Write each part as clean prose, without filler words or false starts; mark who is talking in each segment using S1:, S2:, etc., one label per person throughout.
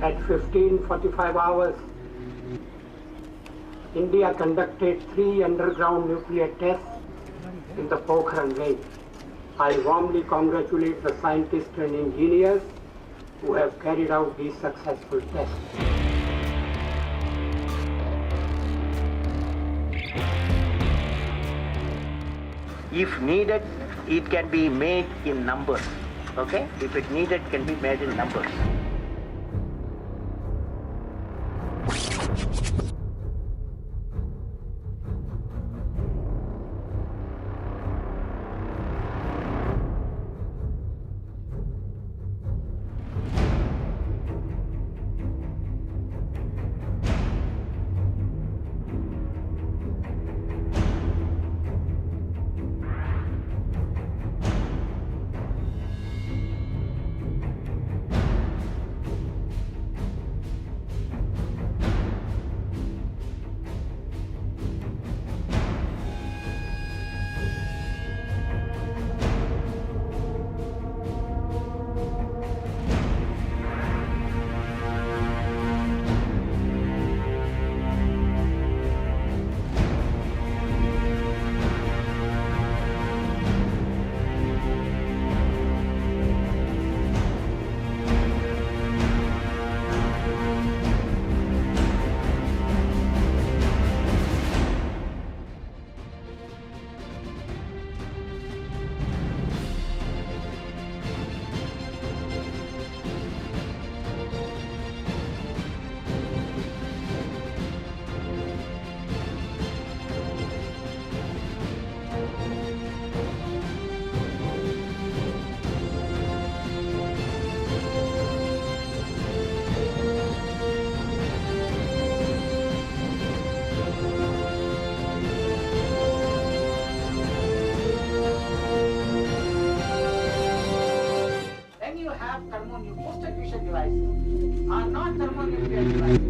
S1: At 15:45 hours, India conducted 3 underground nuclear tests in the Pokhran range. I warmly congratulate the scientists and engineers who have carried out these successful tests.
S2: If needed, it can be made in numbers. Okay? If it needed, can be made in numbers. Thermonuclear fusion devices are not thermonuclear devices.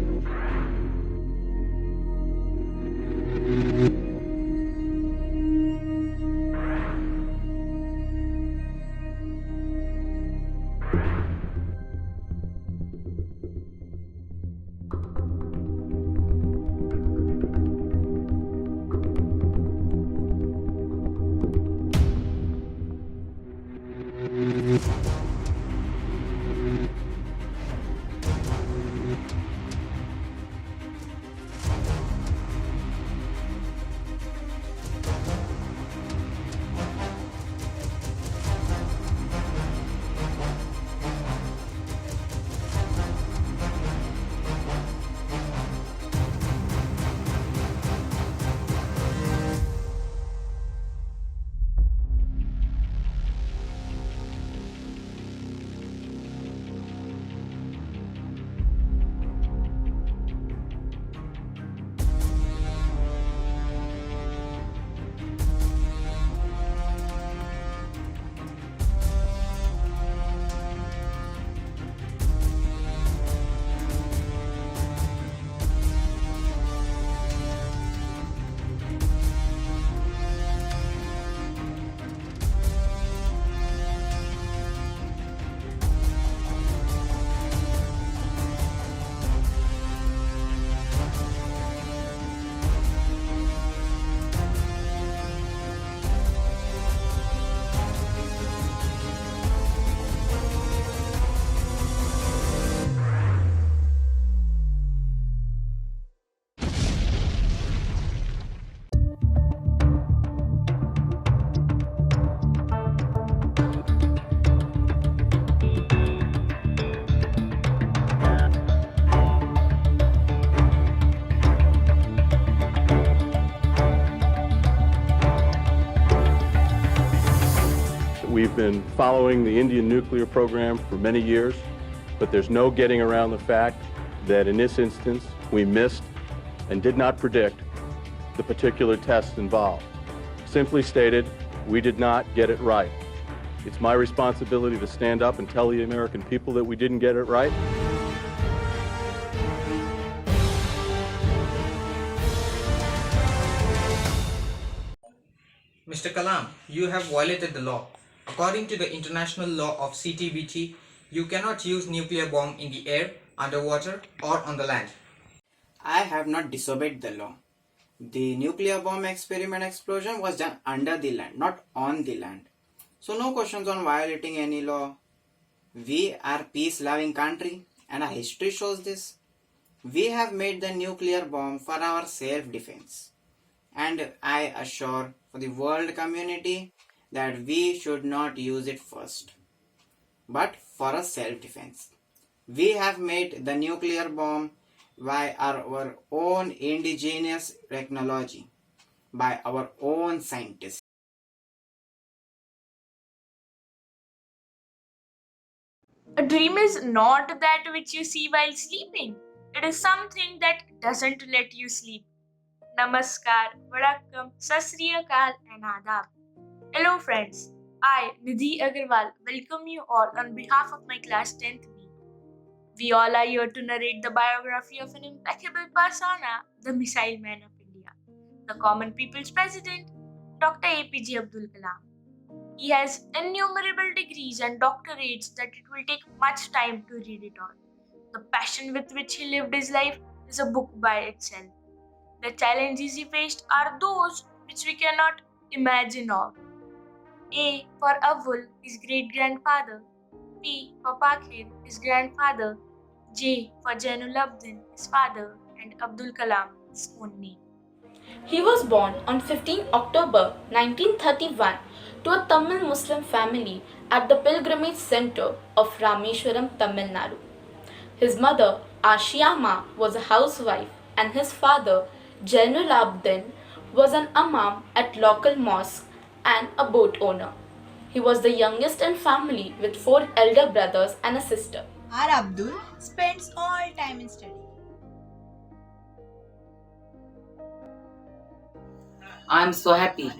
S3: We've been following the Indian nuclear program for many years, but there's no getting around the fact that in this instance, we missed and did not predict the particular tests involved. Simply stated, we did not get it right. It's my responsibility to stand up and tell the American people that we didn't get it right.
S4: Mr. Kalam, you have violated the law. According to the international law of CTBT, you cannot use nuclear bomb in the air underwater, or on the land.
S5: I have not disobeyed the law. The nuclear bomb experiment explosion was done under the land, not on the land. So no questions on violating any law. We are peace-loving country and our history shows this. We have made the nuclear bomb for our self-defense. And I assure for the world community that we should not use it first, but for a self-defense. We have made the nuclear bomb by our own indigenous technology, by our own scientists.
S6: A dream is not that which you see while sleeping. It is something that doesn't let you sleep. Namaskar, Vadakkam, Sasriyakal, and Adab. Hello, friends. I, Nidhi Agarwal, welcome you all on behalf of my class 10th B. We all are here to narrate the biography of an impeccable persona, the Missile Man of India, the common people's president, Dr. APJ Abdul Kalam. He has innumerable degrees and doctorates that it will take much time to read it all. The passion with which he lived his life is a book by itself. The challenges he faced are those which we cannot imagine of. A for Abdul, his great-grandfather. P for Pakir, his grandfather. J for Jainulabdin, his father. And Abdul Kalam, his own name.
S7: He was born on 15 October 1931 to a Tamil Muslim family at the pilgrimage center of Rameshwaram, Tamil Nadu. His mother, Ashiyama, was a housewife and his father, Jainul Abdin, was an imam at local mosque and a boat owner. He was the youngest in family with 4 elder brothers and a sister.
S8: Our Abdul spends all time in study.
S9: I am so happy.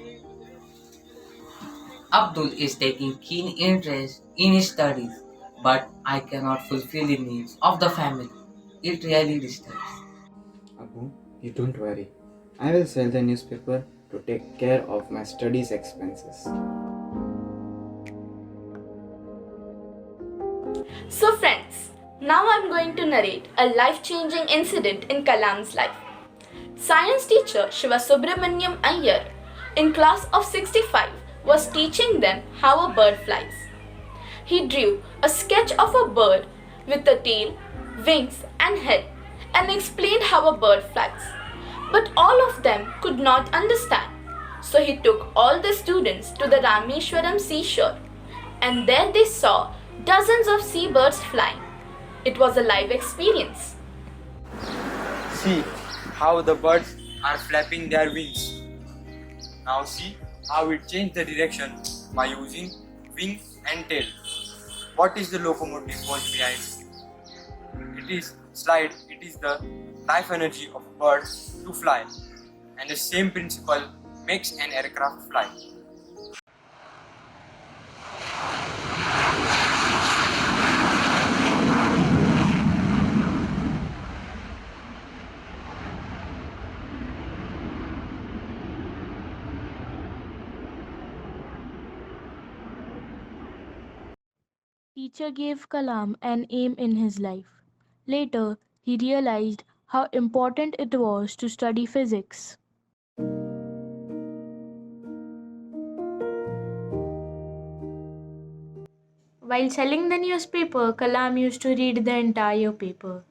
S9: Abdul is taking keen interest in his studies, but I cannot fulfill the needs of the family. It really disturbs.
S5: Abu, you don't worry. I will sell the newspaper to take care of my studies expenses.
S7: So friends, now I am going to narrate a life-changing incident in Kalam's life. Science teacher Shiva Subramaniam Iyer in class of 65 was teaching them how a bird flies. He drew a sketch of a bird with a tail, wings and head and explained how a bird flies. But all of them could not understand. So he took all the students to the Rameshwaram seashore and there they saw dozens of seabirds flying. It was a live experience.
S10: See how the birds are flapping their wings. Now see how it changed the direction by using wings and tail. What is the locomotive force behind it? It is the life energy of birds to fly, and the same principle makes an aircraft fly.
S6: Teacher gave Kalam an aim in his life. Later, he realized how important it was to study physics. While selling the newspaper, Kalam used to read the entire paper.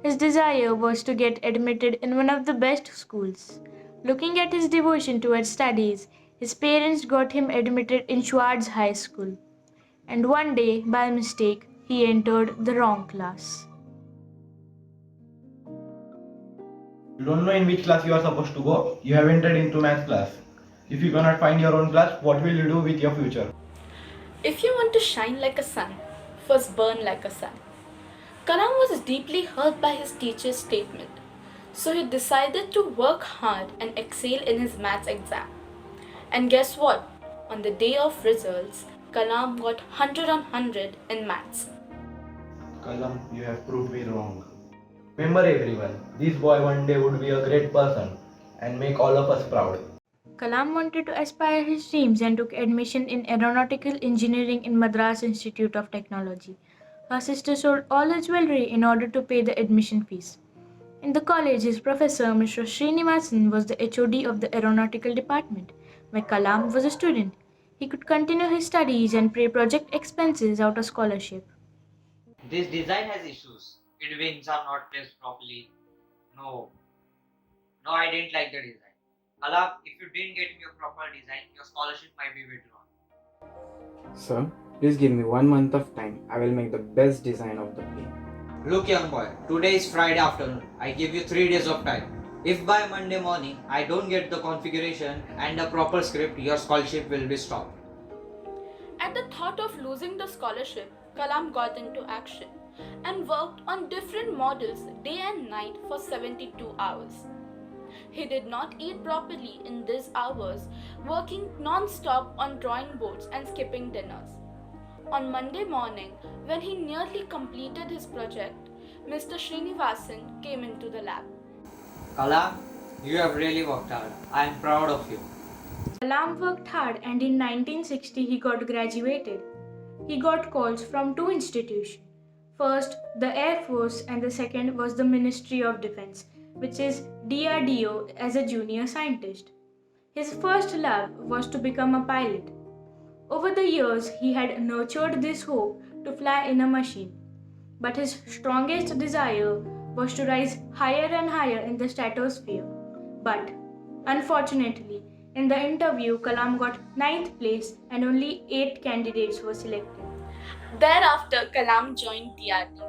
S6: His desire was to get admitted in one of the best schools. Looking at his devotion towards studies, his parents got him admitted in Schwartz High School. And one day, by mistake, he entered the wrong class.
S11: You don't know in which class you are supposed to go. You have entered into math class. If you cannot find your own class, what will you do with your future?
S7: If you want to shine like a sun, first burn like a sun. Kalam was deeply hurt by his teacher's statement, so he decided to work hard and excel in his maths exam. And guess what? On the day of results, Kalam got 100 on 100 in maths.
S11: Kalam, you have proved me wrong. Remember everyone, this boy one day would be a great person and make all of us proud.
S6: Kalam wanted to aspire his dreams and took admission in aeronautical engineering in Madras Institute of Technology. Her sister sold all her jewelry in order to pay the admission fees. In the college, his professor, Mr. Srinivasan, was the HOD of the aeronautical department, where Kalam was a student. He could continue his studies and pay project expenses out of scholarship.
S12: This design has issues. Its wings are not placed properly. No, no, I didn't like the design. Kalam, if you didn't get me a proper design, your scholarship might be withdrawn.
S5: Sir, please give me 1 month of time. I will make the best design of the plane.
S4: Look, young boy, today is Friday afternoon. I give you 3 days of time. If by Monday morning I don't get the configuration and a proper script, your scholarship will be stopped.
S7: At the thought of losing the scholarship, Kalam got into action and worked on different models day and night for 72 hours. He did not eat properly in these hours, working non-stop on drawing boards and skipping dinners. On Monday morning, when he nearly completed his project, Mr. Srinivasan came into the lab.
S4: Kalam, you have really worked hard. I am proud of you.
S6: Kalam worked hard and in 1960 he got graduated. He got calls from two institutions. First, the Air Force, and the second was the Ministry of Defense, which is DRDO, as a junior scientist. His first love was to become a pilot. Over the years, he had nurtured this hope to fly in a machine. But his strongest desire was to rise higher and higher in the stratosphere. But, unfortunately, in the interview, Kalam got 9th place and only 8 candidates were selected.
S7: Thereafter, Kalam joined DRDO.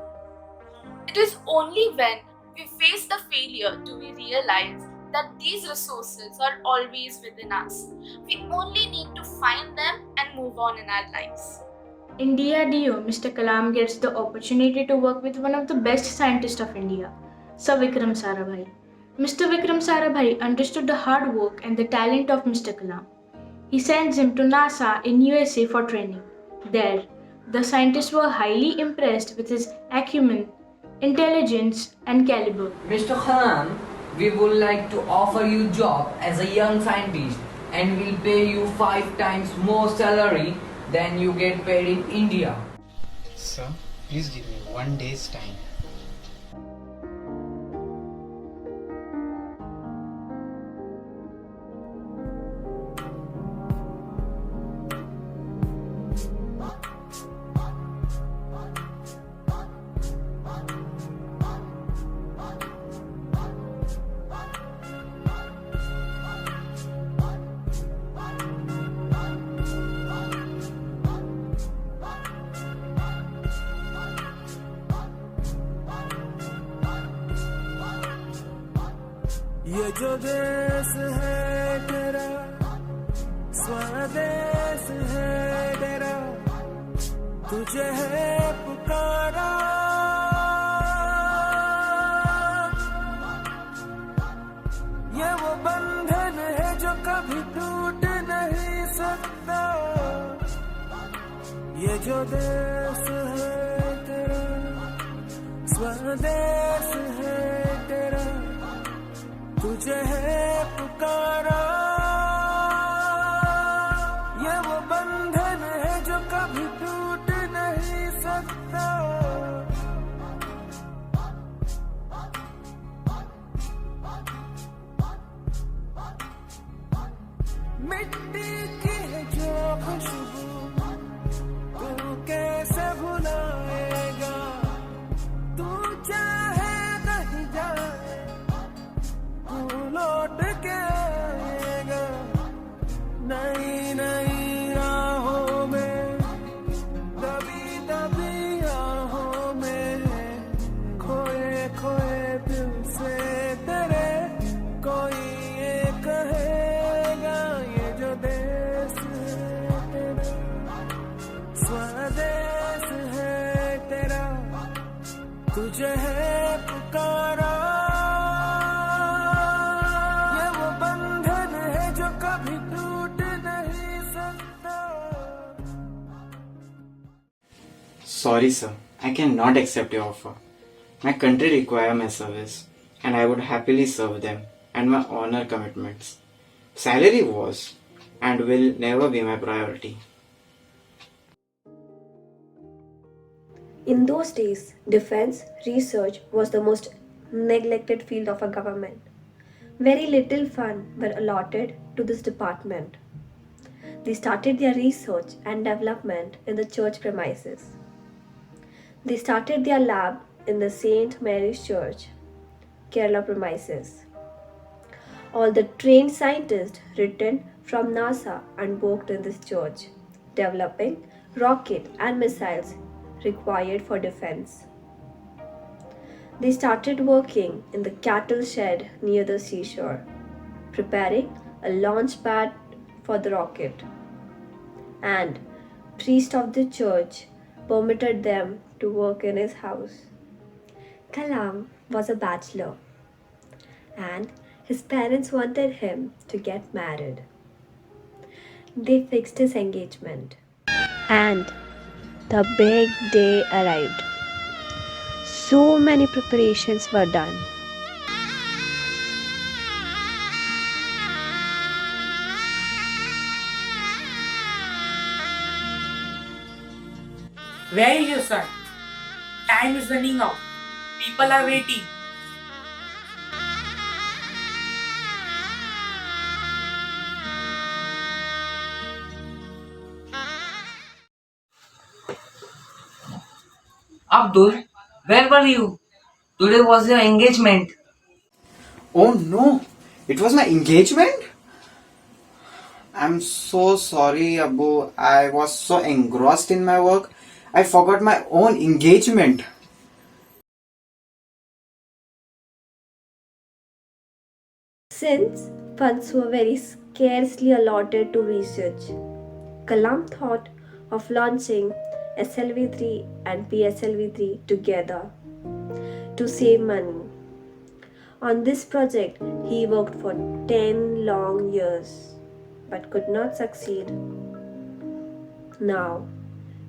S7: It is only when we face the failure do we realize that these resources are always within us. We only need to find them and move on in our lives.
S6: In DRDO, Mr. Kalam gets the opportunity to work with one of the best scientists of India, Sir Vikram Sarabhai. Mr. Vikram Sarabhai understood the hard work and the talent of Mr. Kalam. He sends him to NASA in USA for training. There, the scientists were highly impressed with his acumen, intelligence, and caliber.
S9: Mr. Kalam, we would like to offer you job as a young scientist and will pay you 5 times more salary than you get paid in India.
S5: Sir, please give me 1 day's time.
S13: ये जो देश है तेरा स्वदेश है तेरा तुझे है पुकारा ये वो बंधन है जो कभी टूट नहीं सकता ये जो देश है तेरा स्वदेश है तेरा तुझे है पुकारा ये वो बंधन है जो कभी टूट नहीं सकता मिट्टी की है जो खुशबू तू कैसे भुलाएगा तू चाहे कहीं जाए लौट के आएगा नई नई राहों में दबी दबी राहों में खोए खोए दिल से तेरे कोई ये कहेगा ये जो देश है तेरा स्वदेश है तेरा तुझे है पुकारा
S5: Sorry sir, I cannot accept your offer. My country requires my service and I would happily serve them and my honor commitments. Salary was and will never be my priority.
S14: In those days, defense research was the most neglected field of a government. Very little funds were allotted to this department. They started their research and development in the church premises. They started their lab in the St. Mary's Church, Kerala premises. All the trained scientists returned from NASA and worked in this church, developing rocket and missiles required for defense. They started working in the cattle shed near the seashore, preparing a launch pad for the rocket. And priest of the church permitted them to work in his house. Kalam was a bachelor, and his parents wanted him to get married. They fixed his engagement, and the big day arrived. So many preparations were done.
S15: Where is your son? Time is running out. People are waiting. Abdul, where were you? Today was your engagement.
S5: Oh no, it was my engagement? I'm so sorry, Abu. I was so engrossed in my work, I forgot my own engagement.
S14: Since funds were very scarcely allotted to research, Kalam thought of launching SLV-3 and PSLV-3 together to save money. On this project, he worked for 10 long years but could not succeed. Now,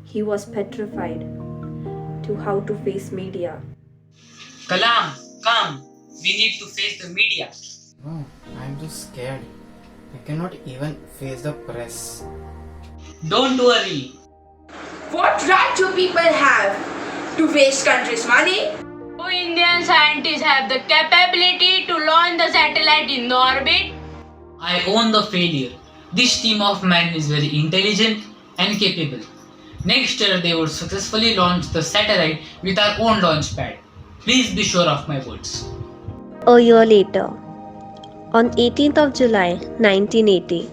S14: he was petrified to how to face media.
S15: Kalam, come. We need to face the media.
S5: No, I'm just scared. I cannot even face the press.
S15: Don't worry.
S8: What right do people have to waste country's money?
S6: Do Indian scientists have the capability to launch the satellite in the orbit?
S9: I own the failure. This team of men is very intelligent and capable. Next year they would successfully launch the satellite with our own launch pad. Please be sure of my words.
S14: A year later, on 18th of July 1980,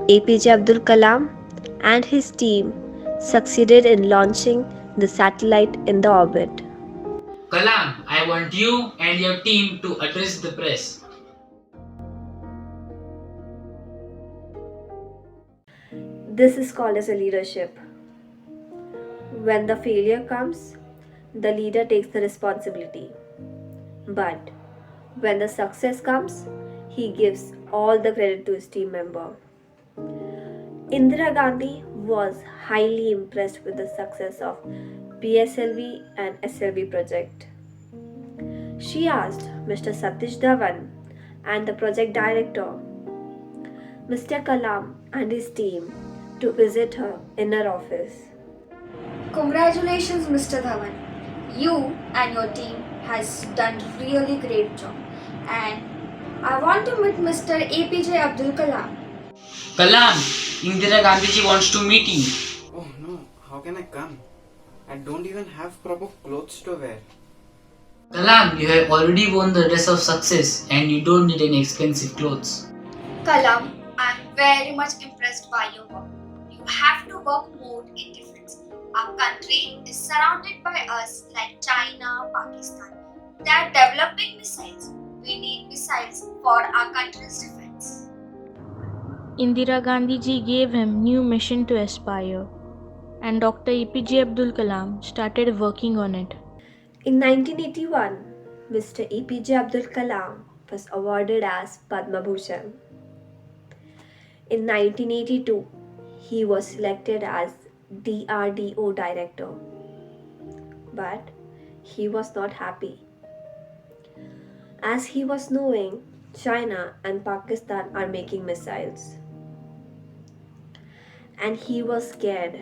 S14: APJ Abdul Kalam and his team succeeded in launching the satellite in the orbit.
S9: Kalam, I want you and your team to address the press.
S14: This is called as a leadership. When the failure comes, the leader takes the responsibility. But when the success comes, he gives all the credit to his team member. Indira Gandhi was highly impressed with the success of PSLV and SLV project. She asked Mr. Satish Dhawan and the project director, Mr. Kalam and his team to visit her in her office.
S16: Congratulations, Mr. Dhawan. You and your team has done really great job. And I want to meet Mr. APJ Abdul Kalam.
S9: Kalam, Indira Gandhiji wants to meet you.
S5: Oh no, how can I come? I don't even have proper clothes to wear.
S9: Kalam, you have already won the dress of success and you don't need any expensive clothes.
S16: Kalam, I am very much impressed by your work. You have to work more in defense. Our country is surrounded by us like China, Pakistan. They are developing missiles. We need missiles for our country's defense.
S6: Indira Gandhi ji gave him new mission to aspire, and Dr. APJ Abdul Kalam started working on it.
S14: In 1981, Mr. APJ Abdul Kalam was awarded as Padma Bhushan. In 1982, he was selected as DRDO director, but he was not happy, as he was knowing China and Pakistan are making missiles, and he was scared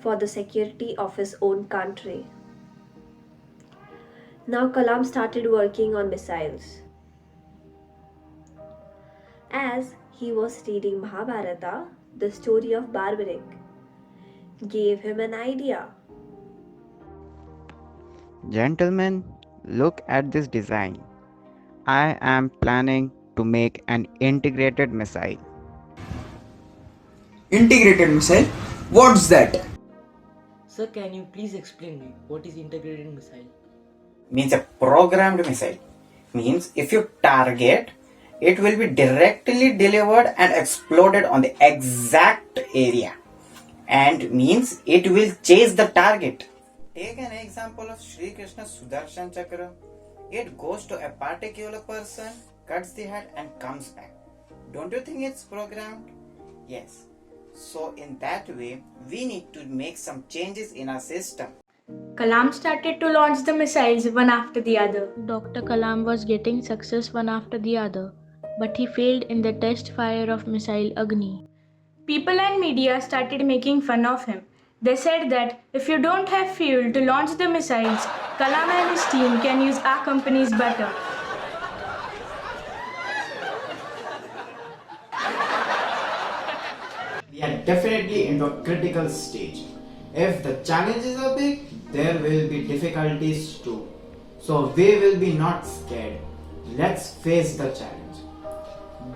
S14: for the security of his own country. Now Kalam started working on missiles. As he was reading Mahabharata, the story of Barbaric gave him an idea.
S5: Gentlemen, look at this design. I am planning to make an integrated missile.
S17: Integrated missile? What's that?
S18: Sir, can you please explain me what is integrated missile?
S5: Means a programmed missile. Means if you target, it will be directly delivered and exploded on the exact area. And means it will chase the target. Take an example of Sri Krishna's Sudarshan Chakra. It goes to a particular person, cuts the head and comes back. Don't you think it's programmed? Yes. So in that way, we need to make some changes in our system.
S6: Kalam started to launch the missiles one after the other. Dr. Kalam was getting success one after the other, but he failed in the test fire of missile Agni. People and media started making fun of him. They said that if you don't have fuel to launch the missiles, Kalam and his team can use our companies better.
S5: We are definitely into a critical stage. If the challenges are big, there will be difficulties too. So we will be not scared. Let's face the challenge.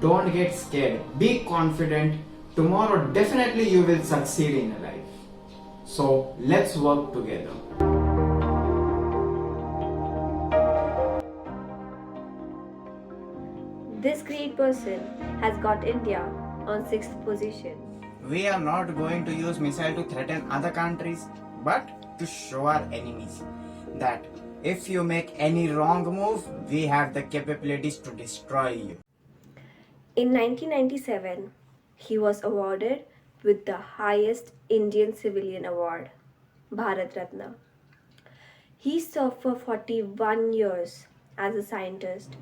S5: Don't get scared. Be confident. Tomorrow definitely you will succeed in life. So let's work together.
S14: This great person has got India on 6th position.
S5: We are not going to use missile to threaten other countries, but to show our enemies that if you make any wrong move, we have the capabilities to destroy you.
S14: In 1997, he was awarded with the highest Indian civilian award, Bharat Ratna. He served for 41 years as a scientist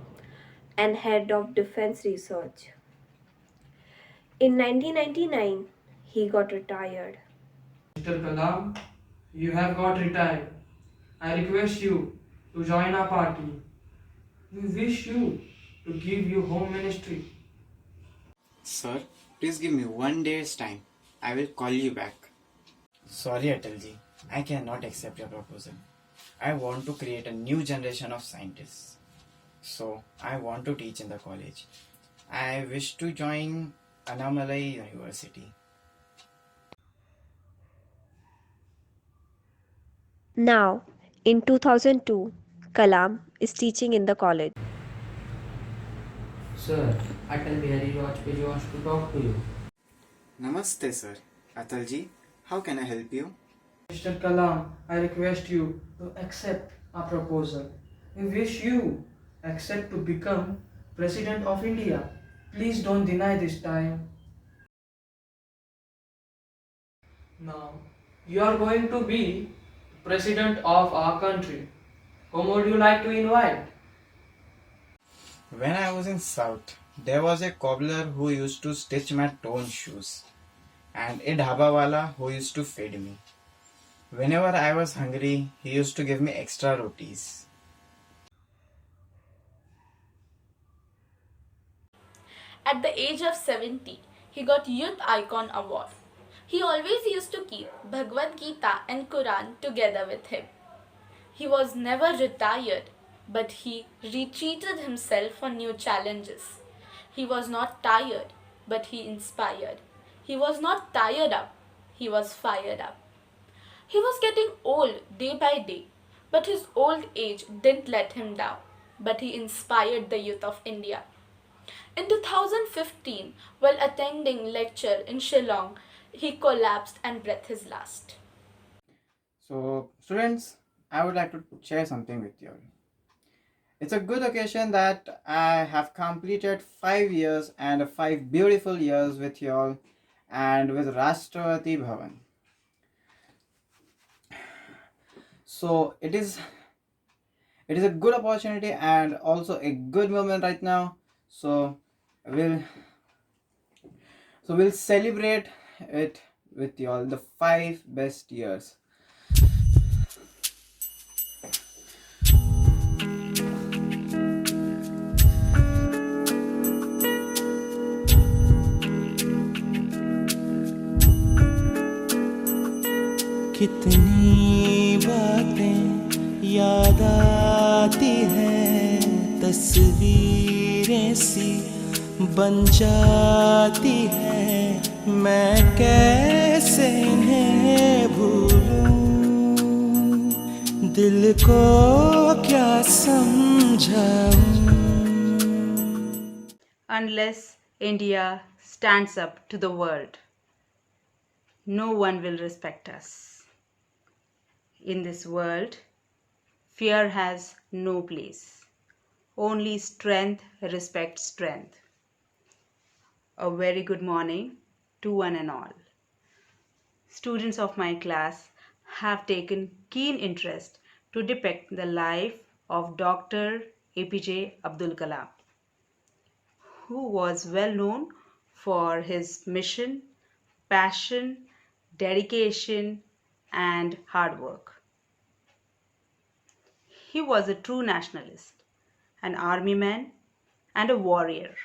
S14: and head of defense research. In 1999, he got retired.
S19: Mr. Kalam, you have got retired. I request you to join our party. We wish you to give you home ministry.
S5: Sir, please give me 1 day's time. I will call you back. Sorry, Atalji. I cannot accept your proposal. I want to create a new generation of scientists. So, I want to teach in the college. I wish to join Annamalai University.
S14: Now, in 2002, Kalam is teaching in the college.
S19: Sir, Atal Bihari Vajpayee wants to talk to you.
S5: Namaste, sir. Atalji, how can I help you?
S19: Mr. Kalam, I request you to accept our proposal. We wish you accept to become President of India. Please don't deny this time. Now, you are going to be President of our country. Whom would you like to invite?
S5: When I was in South, there was a cobbler who used to stitch my torn shoes, and a dhabawala who used to feed me. Whenever I was hungry, he used to give me extra rotis.
S7: At the age of 70, he got Youth Icon Award. He always used to keep Bhagavad Gita and Quran together with him. He was never retired, but he retreated himself for new challenges. He was not tired, but he inspired. He was not tired up, he was fired up. He was getting old day by day, but his old age didn't let him down, but he inspired the youth of India. In 2015, while attending lecture in Shillong, he collapsed and breathed his last.
S5: So, students, I would like to share something with you. It's a good occasion that I have completed 5 years and 5 beautiful years with you all and with Rashtrapati Bhavan. So it is a good opportunity and also a good moment right now. So we'll celebrate it with y'all the 5 best years.
S13: कितनी बातें याद आती हैं, तस्वीरें सी बन जाती हैं, मैं कैसे इन्हें भूलूं, दिल को क्या समझाऊं.
S20: Unless India stands up to the world, no one will respect us. In this world, fear has no place. Only strength respects strength. A very good morning to one and all. Students of my class have taken keen interest to depict the life of Dr. APJ Abdul Kalam, who was well known for his mission, passion, dedication, and hard work. He was a true nationalist, an army man, and a warrior.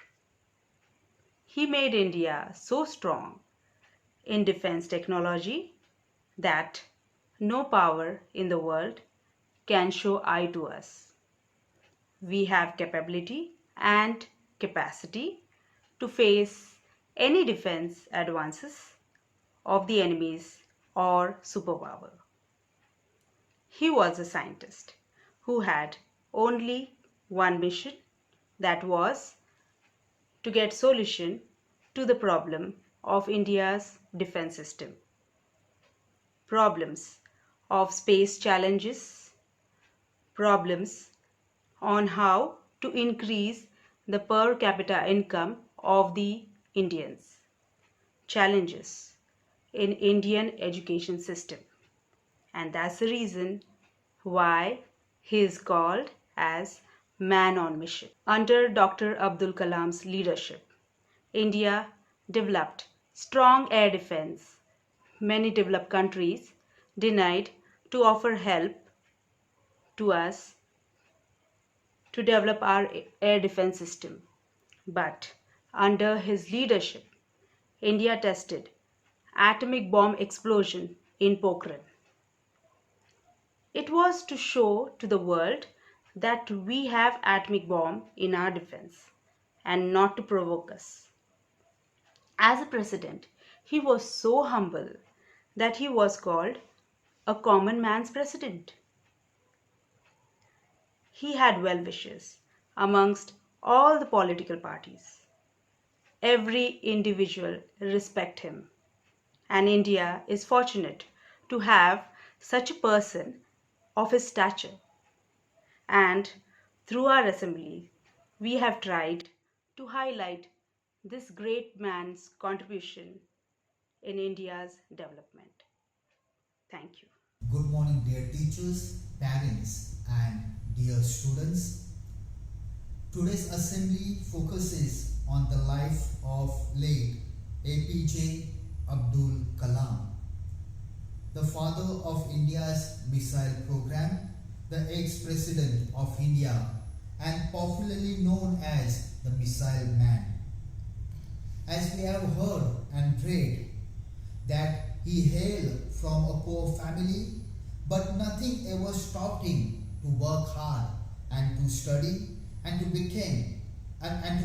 S20: He made India so strong in defense technology that no power in the world can show eye to us. We have capability and capacity to face any defense advances of the enemies or superpower. He was a scientist who had only one mission, that was to get solution to the problem of India's defense system. Problems of space challenges, problems on how to increase the per capita income of the Indians, challenges in Indian education system. And that's the reason why he is called as man on mission. Under Dr. Abdul Kalam's leadership, India developed strong air defense. Many developed countries denied to offer help to us to develop our air defense system. But under his leadership, India tested atomic bomb explosion in Pokhran. It was to show to the world that we have atomic bomb in our defense and not to provoke us. As a president, he was so humble that he was called a common man's president. He had well-wishers amongst all the political parties. Every individual respect him, and India is fortunate to have such a person of his stature. And through our assembly, we have tried to highlight this great man's contribution in India's development. Thank you.
S21: Good morning, dear teachers, parents, and dear students. Today's assembly focuses on the life of late APJ Abdul Kalam, the father of India's missile program, the ex-president of India, and popularly known as the Missile Man. As we have heard and read that he hailed from a poor family, but nothing ever stopped him to work hard and to study and to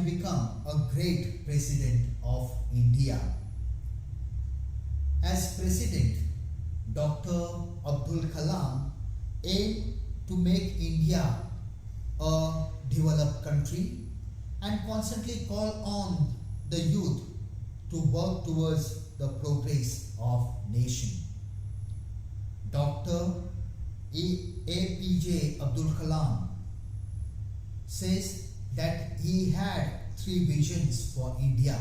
S21: become a great president of India. As president, Dr. Abdul Kalam aimed to make India a developed country and constantly call on the youth to work towards the progress of nation. Dr. APJ Abdul Kalam says that he had 3 visions for India,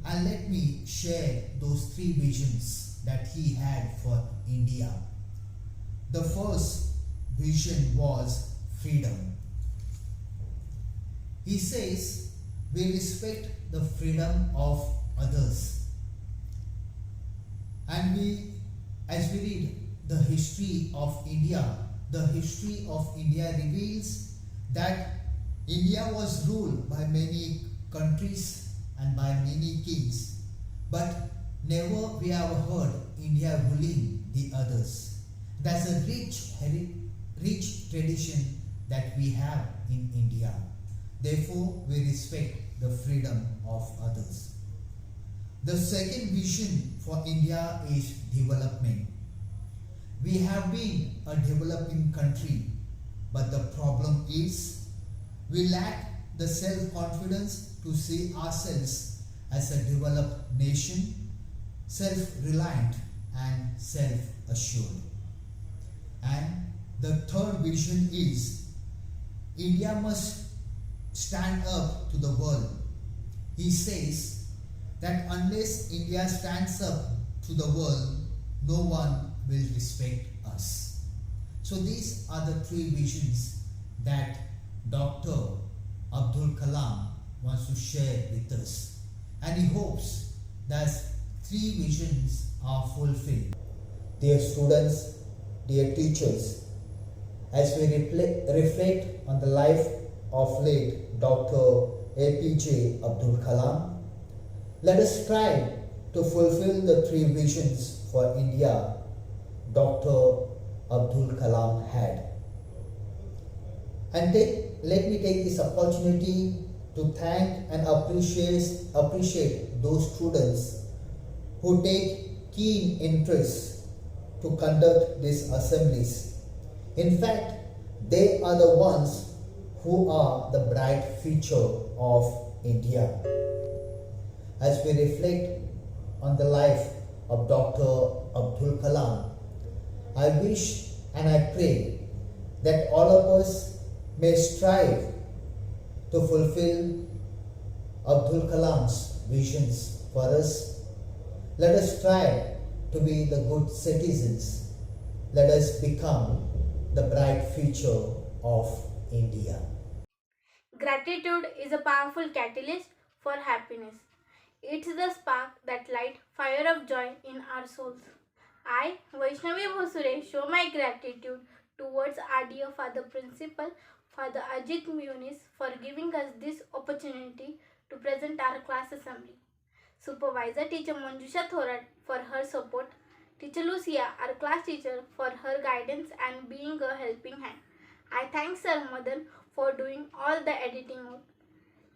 S21: and let me share those 3 visions that he had for India. The first vision was freedom. He says we respect the freedom of others. And as we read the history of the history of India reveals that India was ruled by many countries and by many kings, but never we have heard India ruling the others. That's a rich tradition that we have in India. Therefore, we respect the freedom of others. The second vision for India is development. We have been a developing country, but the problem is we lack the self-confidence to see ourselves as a developed nation, self-reliant and self-assured. And the third vision is India must stand up to the world. He says that unless India stands up to the world, no one will respect us. So these are the three visions that Dr. Abdul Kalam wants to share with us. And he hopes that three visions are fulfilled. Dear students, dear teachers, as we reflect on the life of late Dr. APJ Abdul Kalam, let us strive to fulfill the three visions for India Dr. Abdul Kalam had. And let me take this opportunity to thank and appreciate those students who take keen interest to conduct these assemblies. In fact, they are the ones who are the bright future of India. As we reflect on the life of Dr. Abdul Kalam, I wish and I pray that all of us may strive to fulfill Abdul Kalam's visions for us. Let us strive to be the good citizens. Let us become the bright future of India.
S1: Gratitude is a powerful catalyst for happiness. It's the spark that lights fire of joy in our souls. I, Vaishnavi Bhosure, show my gratitude towards our dear Father Principal, Father Ajit Muniz, for giving us this opportunity to present our class assembly. Supervisor Teacher Manjusha Thorat for her support, Teacher Lucia, our class teacher, for her guidance and being a helping hand. I thank Sir Madan for doing all the editing work.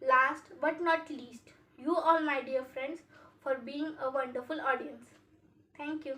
S1: Last but not least, you all my dear friends for being a wonderful audience. Thank you.